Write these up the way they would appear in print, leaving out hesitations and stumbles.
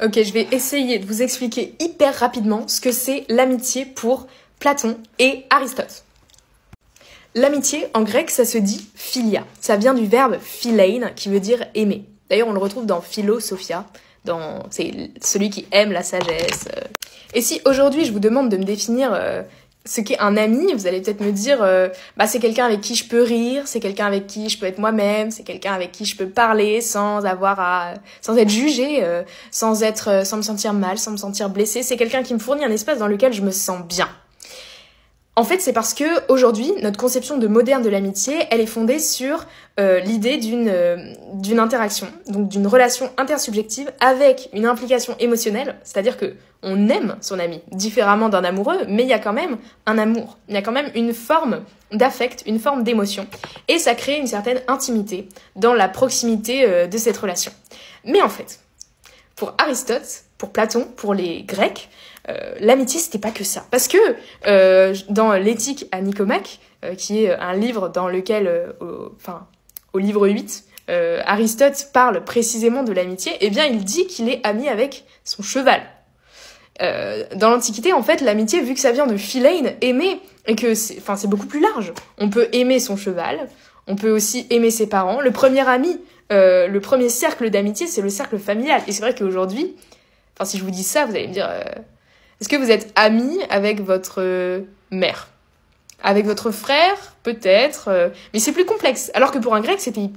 Ok, je vais essayer de vous expliquer hyper rapidement ce que c'est l'amitié pour Platon et Aristote. L'amitié, en grec, ça se dit philia. Ça vient du verbe philein, qui veut dire aimer. D'ailleurs, on le retrouve dans Philosophia, c'est celui qui aime la sagesse. Et si aujourd'hui, je vous demande de me définir ce qu'est un ami, vous allez peut-être me dire c'est quelqu'un avec qui je peux rire, c'est quelqu'un avec qui je peux être moi-même, c'est quelqu'un avec qui je peux parler sans être jugé, sans me sentir mal, sans me sentir blessée. C'est quelqu'un qui me fournit un espace dans lequel je me sens bien. En fait, c'est parce que aujourd'hui, notre conception de moderne de l'amitié, elle est fondée sur l'idée d'une interaction, donc d'une relation intersubjective avec une implication émotionnelle, c'est-à-dire que on aime son ami différemment d'un amoureux, mais il y a quand même un amour, il y a quand même une forme d'affect, une forme d'émotion, et ça crée une certaine intimité dans la proximité de cette relation. Mais en fait, pour Aristote, pour Platon, pour les Grecs, l'amitié, c'était pas que ça. Parce que dans l'Éthique à Nicomaque, qui est un livre dans lequel, au livre 8, Aristote parle précisément de l'amitié, eh bien, il dit qu'il est ami avec son cheval. Dans l'Antiquité, en fait, l'amitié, vu que ça vient de philein, aimer, et que c'est beaucoup plus large. On peut aimer son cheval, on peut aussi aimer ses parents. Le premier ami, le premier cercle d'amitié, c'est le cercle familial. Et c'est vrai qu'aujourd'hui, si je vous dis ça, vous allez me dire... Est-ce que vous êtes ami avec votre mère? Avec votre frère? Peut-être. Mais c'est plus complexe. Alors que pour un grec, c'était hyper...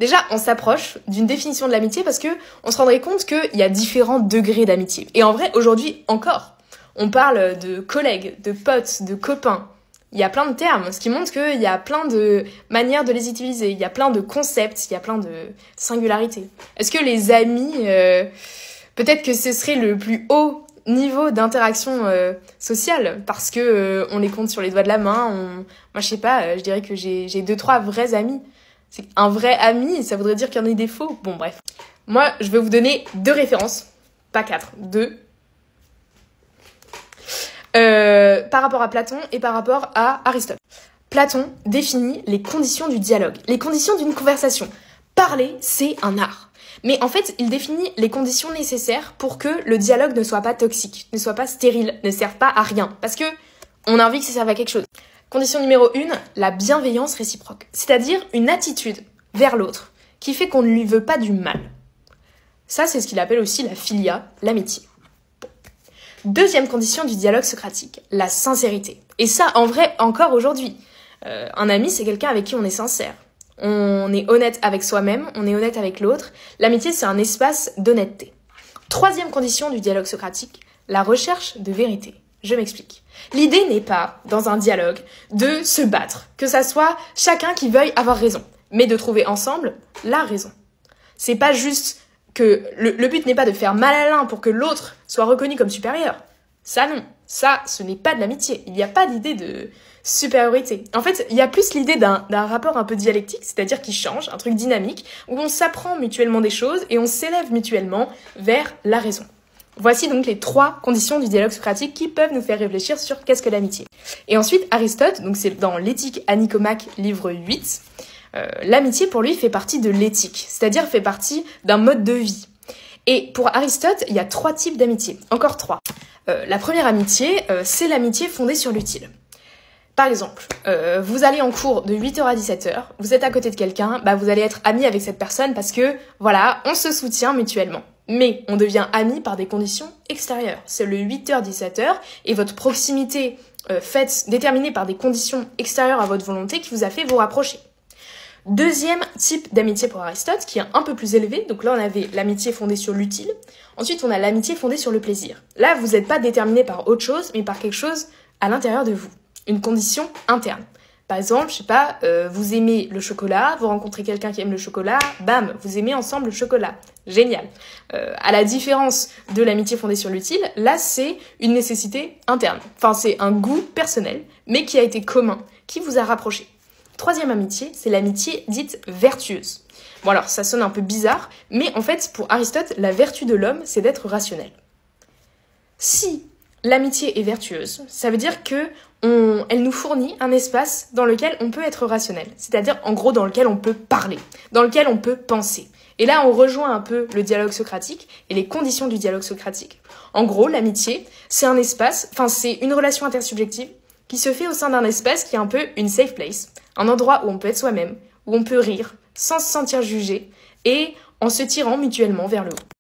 Déjà, on s'approche d'une définition de l'amitié parce que on se rendrait compte qu'il y a différents degrés d'amitié. Et en vrai, aujourd'hui, encore, on parle de collègues, de potes, de copains. Il y a plein de termes, ce qui montre qu'il y a plein de manières de les utiliser. Il y a plein de concepts, il y a plein de singularités. Est-ce que les amis... peut-être que ce serait le plus haut niveau d'interaction sociale parce que on les compte sur les doigts de la main. Moi, je sais pas, je dirais que j'ai 2-3 vrais amis. C'est un vrai ami, ça voudrait dire qu'il y en a des faux. Bon, bref. Moi, je vais vous donner 2 références, pas 4, 2. Par rapport à Platon et par rapport à Aristote. Platon définit les conditions du dialogue, les conditions d'une conversation. Parler, c'est un art. Mais en fait, il définit les conditions nécessaires pour que le dialogue ne soit pas toxique, ne soit pas stérile, ne serve pas à rien. Parce que on a envie que ça serve à quelque chose. Condition numéro 1, la bienveillance réciproque. C'est-à-dire une attitude vers l'autre qui fait qu'on ne lui veut pas du mal. Ça, c'est ce qu'il appelle aussi la philia, l'amitié. Deuxième condition du dialogue socratique, la sincérité. Et ça, en vrai, encore aujourd'hui. Un ami, c'est quelqu'un avec qui on est sincère. On est honnête avec soi-même, on est honnête avec l'autre. L'amitié, c'est un espace d'honnêteté. Troisième condition du dialogue socratique, la recherche de vérité. Je m'explique. L'idée n'est pas, dans un dialogue, de se battre, que ça soit chacun qui veuille avoir raison, mais de trouver ensemble la raison. C'est pas juste que le but n'est pas de faire mal à l'un pour que l'autre soit reconnu comme supérieur. Ça non, ça ce n'est pas de l'amitié. Il n'y a pas d'idée de supériorité. En fait, il y a plus l'idée d'un rapport un peu dialectique, c'est-à-dire qui change, un truc dynamique, où on s'apprend mutuellement des choses et on s'élève mutuellement vers la raison. Voici donc les 3 conditions du dialogue socratique qui peuvent nous faire réfléchir sur qu'est-ce que l'amitié. Et ensuite, Aristote, donc c'est dans l'Éthique à Nicomaque, livre 8, l'amitié pour lui fait partie de l'éthique, c'est-à-dire fait partie d'un mode de vie. Et pour Aristote, il y a 3 types d'amitié, encore 3. La première amitié, c'est l'amitié fondée sur l'utile. Par exemple, vous allez en cours de 8h à 17h, vous êtes à côté de quelqu'un, vous allez être ami avec cette personne parce que, voilà, on se soutient mutuellement. Mais on devient ami par des conditions extérieures. C'est le 8h-17h et votre proximité déterminée par des conditions extérieures à votre volonté qui vous a fait vous rapprocher. Deuxième type d'amitié pour Aristote, qui est un peu plus élevé. Donc là, on avait l'amitié fondée sur l'utile. Ensuite, on a l'amitié fondée sur le plaisir. Là, vous n'êtes pas déterminé par autre chose, mais par quelque chose à l'intérieur de vous. Une condition interne. Par exemple, je sais pas, vous aimez le chocolat, vous rencontrez quelqu'un qui aime le chocolat, bam, vous aimez ensemble le chocolat. Génial. À la différence de l'amitié fondée sur l'utile, là, c'est une nécessité interne. Enfin, c'est un goût personnel, mais qui a été commun, qui vous a rapproché. Troisième amitié, c'est l'amitié dite vertueuse. Bon alors, ça sonne un peu bizarre, mais en fait, pour Aristote, la vertu de l'homme, c'est d'être rationnel. Si l'amitié est vertueuse, ça veut dire que elle nous fournit un espace dans lequel on peut être rationnel. C'est-à-dire, en gros, dans lequel on peut parler, dans lequel on peut penser. Et là, on rejoint un peu le dialogue socratique et les conditions du dialogue socratique. En gros, l'amitié, c'est un espace, c'est une relation intersubjective qui se fait au sein d'un espace qui est un peu une safe place, un endroit où on peut être soi-même, où on peut rire sans se sentir jugé et en se tirant mutuellement vers le haut.